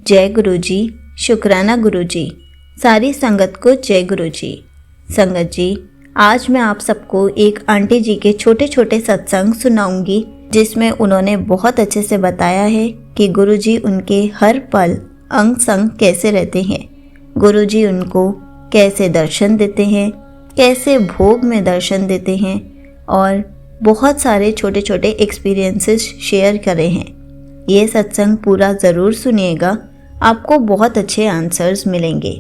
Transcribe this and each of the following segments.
जय गुरु जी। शुक्राना गुरु जी। सारी संगत को जय गुरु जी। संगत जी, आज मैं आप सबको एक आंटी जी के छोटे छोटे सत्संग सुनाऊंगी, जिसमें उन्होंने बहुत अच्छे से बताया है कि गुरु जी उनके हर पल अंग संग कैसे रहते हैं, गुरु जी उनको कैसे दर्शन देते हैं, कैसे भोग में दर्शन देते हैं, और बहुत सारे छोटे छोटे एक्सपीरियंसेस शेयर करे हैं। ये सत्संग पूरा ज़रूर सुनिएगा, आपको बहुत अच्छे आंसर्स मिलेंगे।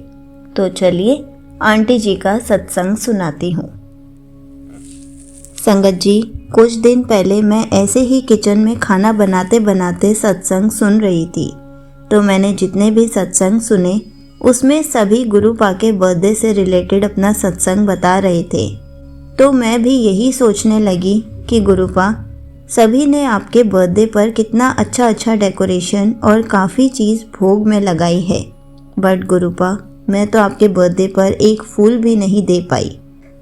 तो चलिए आंटी जी का सत्संग सुनाती हूँ। संगत जी, कुछ दिन पहले मैं ऐसे ही किचन में खाना बनाते बनाते सत्संग सुन रही थी, तो मैंने जितने भी सत्संग सुने उसमें सभी गुरुपा के बर्थडे से रिलेटेड अपना सत्संग बता रहे थे। तो मैं भी यही सोचने लगी कि गुरुपा, सभी ने आपके बर्थडे पर कितना अच्छा अच्छा डेकोरेशन और काफ़ी चीज़ भोग में लगाई है, बट गुरुपा मैं तो आपके बर्थडे पर एक फूल भी नहीं दे पाई।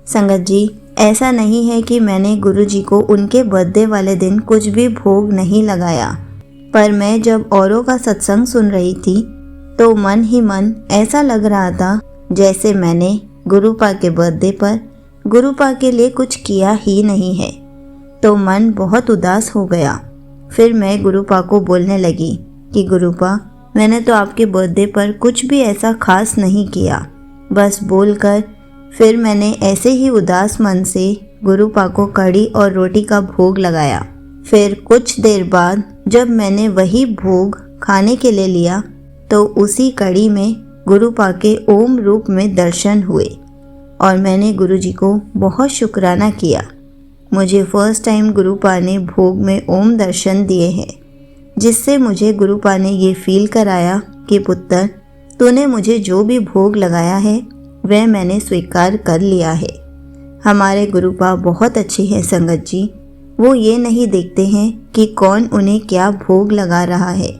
संगत जी, ऐसा नहीं है कि मैंने गुरु जी को उनके बर्थडे वाले दिन कुछ भी भोग नहीं लगाया, पर मैं जब औरों का सत्संग सुन रही थी तो मन ही मन ऐसा लग रहा था जैसे मैंने गुरुपा के बर्थडे पर गुरुपा के लिए कुछ किया ही नहीं है। तो मन बहुत उदास हो गया। फिर मैं गुरुपा को बोलने लगी कि गुरुपा, मैंने तो आपके बर्थडे पर कुछ भी ऐसा खास नहीं किया, बस बोलकर फिर मैंने ऐसे ही उदास मन से गुरुपा को कढ़ी और रोटी का भोग लगाया। फिर कुछ देर बाद जब मैंने वही भोग खाने के लिए लिया तो उसी कढ़ी में गुरुपा के ओम रूप में दर्शन हुए और मैंने गुरुजी को बहुत शुक्राना किया। मुझे फर्स्ट टाइम गुरुपा ने भोग में ओम दर्शन दिए हैं, जिससे मुझे गुरुपा ने ये फील कराया कि पुत्र, तूने मुझे जो भी भोग लगाया है वह मैंने स्वीकार कर लिया है। हमारे गुरुपा बहुत अच्छे हैं संगत जी। वो ये नहीं देखते हैं कि कौन उन्हें क्या भोग लगा रहा है,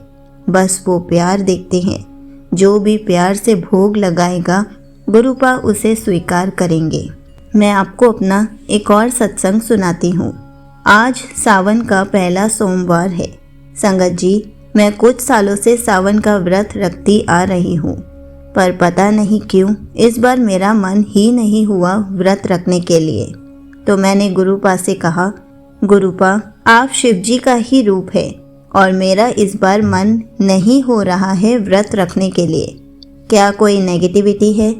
बस वो प्यार देखते हैं। जो भी प्यार से भोग लगाएगा गुरुपा उसे स्वीकार करेंगे। मैं आपको अपना एक और सत्संग सुनाती हूँ। आज सावन का पहला सोमवार है। संगत जी, मैं कुछ सालों से सावन का व्रत रखती आ रही हूँ, पर पता नहीं क्यों इस बार मेरा मन ही नहीं हुआ व्रत रखने के लिए। तो मैंने गुरुपा से कहा, गुरुपा आप शिव जी का ही रूप है और मेरा इस बार मन नहीं हो रहा है व्रत रखने के लिए। क्या कोई नेगेटिविटी है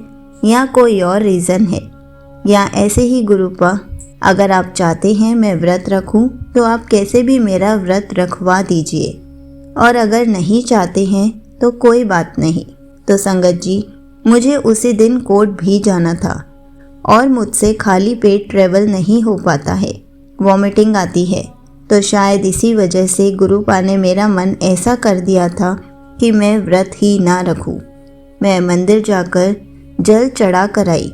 या कोई और रीज़न है, या ऐसे ही गुरुपा अगर आप चाहते हैं मैं व्रत रखूं तो आप कैसे भी मेरा व्रत रखवा दीजिए, और अगर नहीं चाहते हैं तो कोई बात नहीं। तो संगत जी, मुझे उसी दिन कोर्ट भी जाना था और मुझसे खाली पेट ट्रेवल नहीं हो पाता है, वॉमिटिंग आती है। तो शायद इसी वजह से गुरुपा ने मेरा मन ऐसा कर दिया था कि मैं व्रत ही ना रखूं। मैं मंदिर जाकर जल चढ़ा कर आई,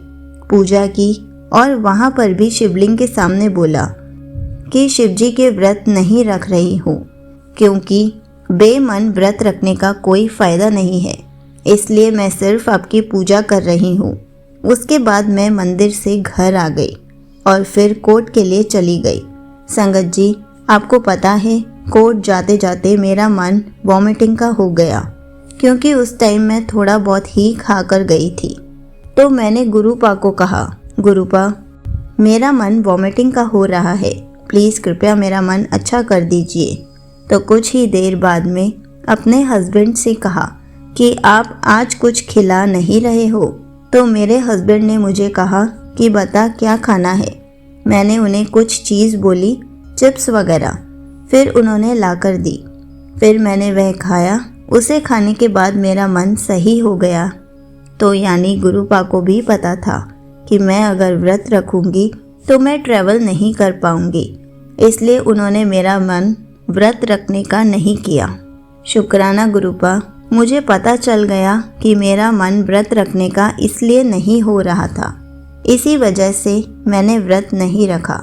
पूजा की और वहाँ पर भी शिवलिंग के सामने बोला कि शिवजी के व्रत नहीं रख रही हूँ, क्योंकि बेमन व्रत रखने का कोई फ़ायदा नहीं है, इसलिए मैं सिर्फ आपकी पूजा कर रही हूँ। उसके बाद मैं मंदिर से घर आ गई और फिर कोर्ट के लिए चली गई। संगत जी, आपको पता है कोर्ट जाते जाते मेरा मन वॉमिटिंग का हो गया, क्योंकि उस टाइम मैं थोड़ा बहुत ही खा कर गई थी। तो मैंने गुरुपा को कहा, गुरुपा मेरा मन वॉमिटिंग का हो रहा है, प्लीज़ कृपया मेरा मन अच्छा कर दीजिए। तो कुछ ही देर बाद में अपने हस्बैंड से कहा कि आप आज कुछ खिला नहीं रहे हो। तो मेरे हस्बैंड ने मुझे कहा कि बता क्या खाना है। मैंने उन्हें कुछ चीज़ बोली, चिप्स वगैरह, फिर उन्होंने ला कर दी। फिर मैंने वह खाया। उसे खाने के बाद मेरा मन सही हो गया। तो यानी गुरुपा को भी पता था कि मैं अगर व्रत रखूंगी तो मैं ट्रैवल नहीं कर पाऊंगी, इसलिए उन्होंने मेरा मन व्रत रखने का नहीं किया। शुक्राना गुरुपा, मुझे पता चल गया कि मेरा मन व्रत रखने का इसलिए नहीं हो रहा था, इसी वजह से मैंने व्रत नहीं रखा।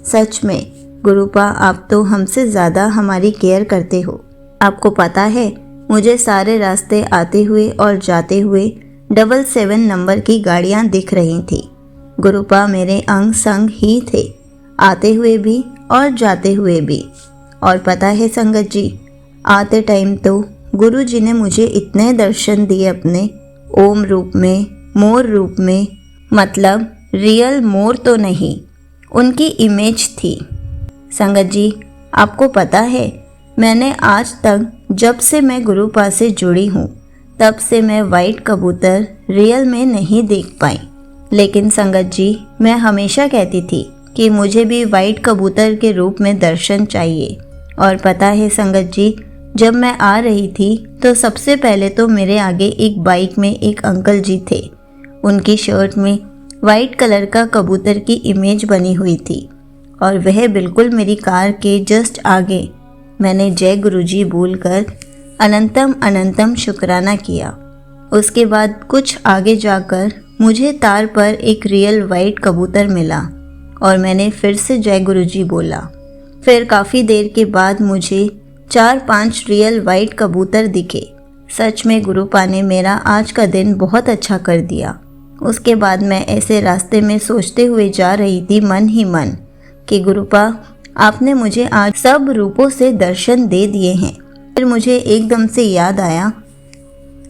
सच में गुरुपा, आप तो हमसे ज़्यादा हमारी केयर करते हो। आपको पता है, मुझे सारे रास्ते आते हुए और जाते हुए 777 नंबर की गाड़ियाँ दिख रही थी। गुरुपा मेरे अंग संग ही थे, आते हुए भी और जाते हुए भी। और पता है संगत जी, आते टाइम तो गुरुजी ने मुझे इतने दर्शन दिए अपने ओम रूप में, मोर रूप में, मतलब रियल मोर तो नहीं, उनकी इमेज थी। संगत जी, आपको पता है मैंने आज तक जब से मैं गुरुपा से जुड़ी हूँ तब से मैं वाइट कबूतर रियल में नहीं देख पाई। लेकिन संगत जी, मैं हमेशा कहती थी कि मुझे भी वाइट कबूतर के रूप में दर्शन चाहिए। और पता है संगत जी, जब मैं आ रही थी तो सबसे पहले तो मेरे आगे एक बाइक में एक अंकल जी थे। उनकी शर्ट में वाइट कलर का कबूतर की इमेज बनी हुई थी और वह बिल्कुल मेरी कार के जस्ट आगे। मैंने जय गुरुजी बोलकर अनंतम अनंतम शुक्राना किया। उसके बाद कुछ आगे जाकर मुझे तार पर एक रियल वाइट कबूतर मिला और मैंने फिर से जय गुरुजी बोला। फिर काफ़ी देर के बाद मुझे 4-5 रियल वाइट कबूतर दिखे। सच में गुरुपा ने मेरा आज का दिन बहुत अच्छा कर दिया। उसके बाद मैं ऐसे रास्ते में सोचते हुए जा रही थी मन ही मन कि गुरुपा, आपने मुझे आज सब रूपों से दर्शन दे दिए हैं। फिर मुझे एकदम से याद आया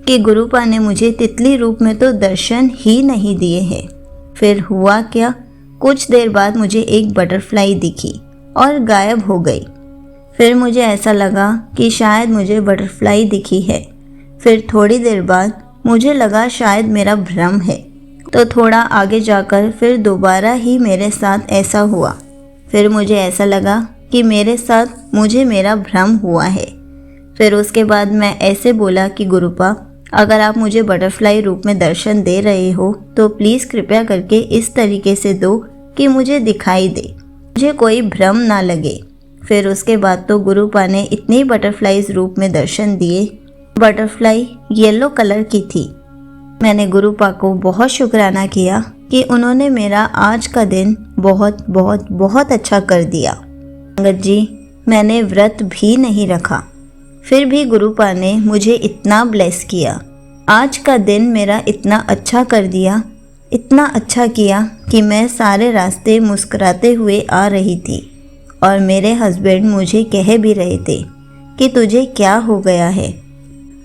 कि गुरुपा ने मुझे तितली रूप में तो दर्शन ही नहीं दिए हैं। फिर हुआ क्या, कुछ देर बाद मुझे एक बटरफ्लाई दिखी और गायब हो गई। फिर मुझे ऐसा लगा कि शायद मुझे बटरफ्लाई दिखी है। फिर थोड़ी देर बाद मुझे लगा शायद मेरा भ्रम है, तो थोड़ा आगे जाकर फिर दोबारा ही मेरे साथ ऐसा हुआ। फिर मुझे ऐसा लगा कि मेरे साथ मुझे मेरा भ्रम हुआ है। फिर उसके बाद मैं ऐसे बोला कि गुरुपा, अगर आप मुझे बटरफ्लाई रूप में दर्शन दे रहे हो तो प्लीज़ कृपया करके इस तरीके से दो कि मुझे दिखाई दे, मुझे कोई भ्रम ना लगे। फिर उसके बाद तो गुरुपा ने इतनी बटरफ्लाईज रूप में दर्शन दिए। बटरफ्लाई येलो कलर की थी। मैंने गुरुपा को बहुत शुक्राना किया कि उन्होंने मेरा आज का दिन बहुत बहुत बहुत अच्छा कर दिया। संगत जी, मैंने व्रत भी नहीं रखा, फिर भी गुरुपा ने मुझे इतना ब्लेस किया। आज का दिन मेरा इतना अच्छा कर दिया, इतना अच्छा किया कि मैं सारे रास्ते मुस्कुराते हुए आ रही थी और मेरे हस्बैंड मुझे कह भी रहे थे कि तुझे क्या हो गया है,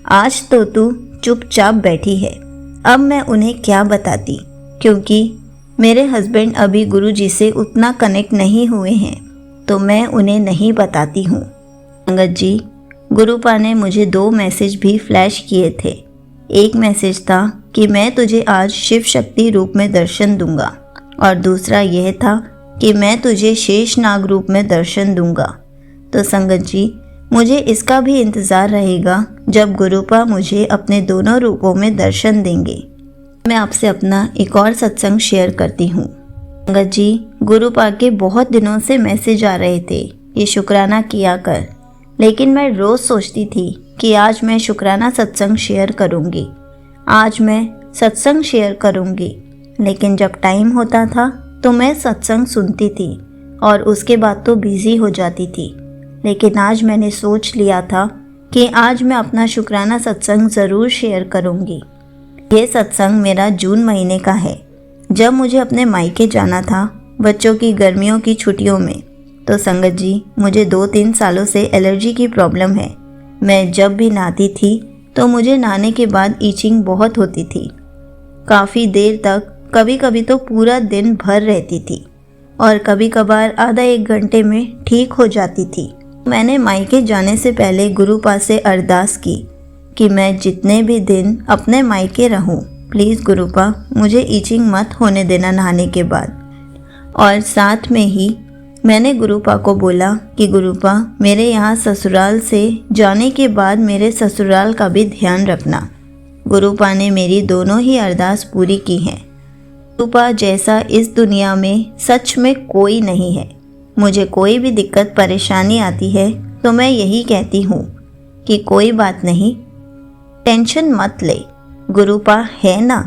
आज तो तू चुपचाप बैठी है। अब मैं उन्हें क्या बताती, क्योंकि मेरे हस्बैंड अभी गुरुजी से उतना कनेक्ट नहीं हुए हैं, तो मैं उन्हें नहीं बताती हूँ। संगत जी, गुरुपा ने मुझे 2 मैसेज भी फ्लैश किए थे। एक मैसेज था कि मैं तुझे आज शिव शक्ति रूप में दर्शन दूंगा और दूसरा यह था कि मैं तुझे शेषनाग रूप में दर्शन दूंगा। तो संगत जी, मुझे इसका भी इंतज़ार रहेगा जब गुरुपा मुझे अपने दोनों रूपों में दर्शन देंगे। मैं आपसे अपना एक और सत्संग शेयर करती हूँ। संगत जी, गुरुपा के बहुत दिनों से मैसेज आ रहे थे ये शुक्राना किया कर, लेकिन मैं रोज़ सोचती थी कि आज मैं शुक्राना सत्संग शेयर करूँगी, आज मैं सत्संग शेयर करूँगी। लेकिन जब टाइम होता था तो मैं सत्संग सुनती थी और उसके बाद तो बिज़ी हो जाती थी। लेकिन आज मैंने सोच लिया था कि आज मैं अपना शुक्राना सत्संग ज़रूर शेयर करूँगी। ये सत्संग मेरा जून महीने का है, जब मुझे अपने मायके जाना था बच्चों की गर्मियों की छुट्टियों में। तो संगत जी, मुझे 2-3 सालों से एलर्जी की प्रॉब्लम है। मैं जब भी नहाती थी तो मुझे नहाने के बाद ईचिंग बहुत होती थी, काफ़ी देर तक, कभी कभी तो पूरा दिन भर रहती थी और कभी कभार आधा 1 घंटे में ठीक हो जाती थी। मैंने मायके जाने से पहले गुरुपा से अरदास की कि मैं जितने भी दिन अपने मायके रहूं, प्लीज़ गुरुपा मुझे ईचिंग मत होने देना नहाने के बाद। और साथ में ही मैंने गुरुपा को बोला कि गुरुपा, मेरे यहाँ ससुराल से जाने के बाद मेरे ससुराल का भी ध्यान रखना। गुरुपा ने मेरी दोनों ही अरदास पूरी की हैं। गुरुपा जैसा इस दुनिया में सच में कोई नहीं है। मुझे कोई भी दिक्कत परेशानी आती है तो मैं यही कहती हूँ कि कोई बात नहीं, टेंशन मत ले, गुरुपा है ना,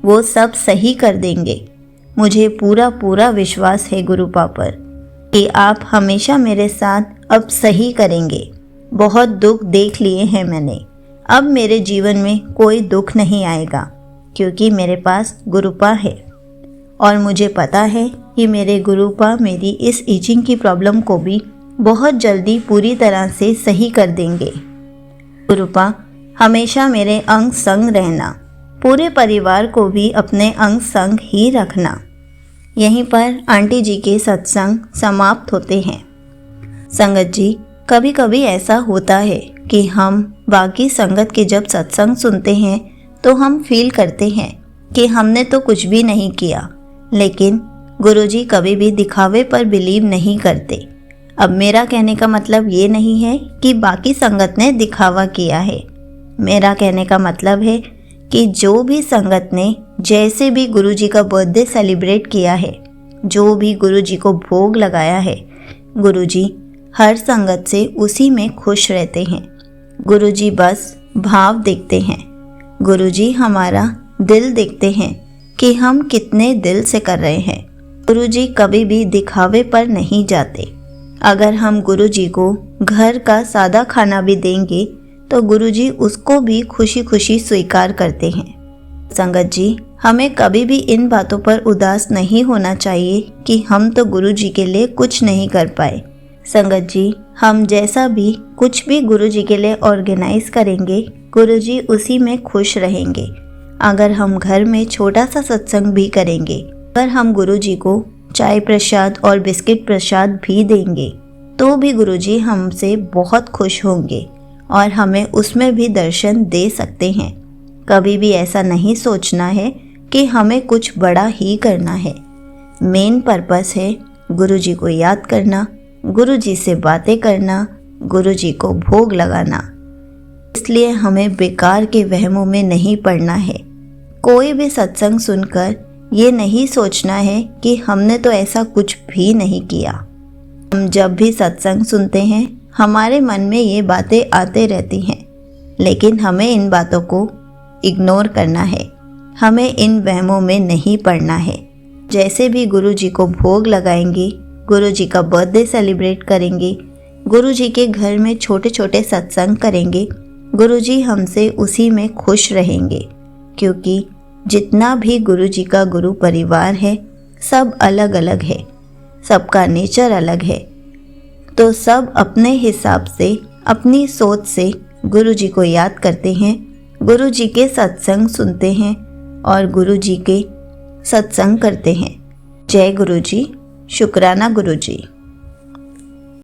वो सब सही कर देंगे। मुझे पूरा पूरा विश्वास है गुरुपा पर कि आप हमेशा मेरे साथ अब सही करेंगे। बहुत दुख देख लिए हैं मैंने, अब मेरे जीवन में कोई दुख नहीं आएगा क्योंकि मेरे पास गुरुपा है और मुझे पता है कि मेरे गुरुपा मेरी इस ईचिंग की प्रॉब्लम को भी बहुत जल्दी पूरी तरह से सही कर देंगे। गुरुपा हमेशा मेरे अंग संग रहना, पूरे परिवार को भी अपने अंग संग ही रखना। यहीं पर आंटी जी के सत्संग समाप्त होते हैं। संगत जी, कभी कभी ऐसा होता है कि हम बाकी संगत के जब सत्संग सुनते हैं तो हम फील करते हैं कि हमने तो कुछ भी नहीं किया, लेकिन गुरुजी कभी भी दिखावे पर बिलीव नहीं करते। अब मेरा कहने का मतलब ये नहीं है कि बाकी संगत ने दिखावा किया है। मेरा कहने का मतलब है कि जो भी संगत ने जैसे भी गुरुजी का बर्थडे सेलिब्रेट किया है, जो भी गुरुजी को भोग लगाया है, गुरुजी हर संगत से उसी में खुश रहते हैं। गुरुजी बस भाव देखते हैं। गुरुजी हमारा दिल देखते हैं कि हम कितने दिल से कर रहे हैं। गुरुजी कभी भी दिखावे पर नहीं जाते। अगर हम गुरुजी को घर का सादा खाना भी देंगे तो गुरुजी उसको भी खुशी खुशी स्वीकार करते हैं। संगत जी, हमें कभी भी इन बातों पर उदास नहीं होना चाहिए कि हम तो गुरुजी के लिए कुछ नहीं कर पाए। संगत जी, हम जैसा भी कुछ भी गुरुजी के लिए ऑर्गेनाइज करेंगे, गुरुजी उसी में खुश रहेंगे। अगर हम घर में छोटा सा सत्संग भी करेंगे, अगर हम गुरुजी को चाय प्रसाद और बिस्किट प्रसाद भी देंगे, तो भी गुरुजी हमसे बहुत खुश होंगे और हमें उसमें भी दर्शन दे सकते हैं। कभी भी ऐसा नहीं सोचना है कि हमें कुछ बड़ा ही करना है। मेन पर्पस है गुरुजी को याद करना, गुरुजी से बातें करना, गुरुजी को भोग लगाना। इसलिए हमें बेकार के वहमों में नहीं पड़ना है। कोई भी सत्संग सुनकर ये नहीं सोचना है कि हमने तो ऐसा कुछ भी नहीं किया। हम जब भी सत्संग सुनते हैं, हमारे मन में ये बातें आते रहती हैं, लेकिन हमें इन बातों को इग्नोर करना है। हमें इन वहमों में नहीं पड़ना है। जैसे भी गुरुजी को भोग लगाएंगे, गुरुजी का बर्थडे सेलिब्रेट करेंगे, गुरुजी के घर में छोटे छोटे सत्संग करेंगे, गुरुजी हमसे उसी में खुश रहेंगे। क्योंकि जितना भी गुरुजी का गुरु परिवार है, सब अलग अलग है, सबका नेचर अलग है। तो सब अपने हिसाब से, अपनी सोच से गुरुजी को याद करते हैं, गुरुजी के सत्संग सुनते हैं और गुरुजी के सत्संग करते हैं। जय गुरुजी, शुक्राना गुरुजी।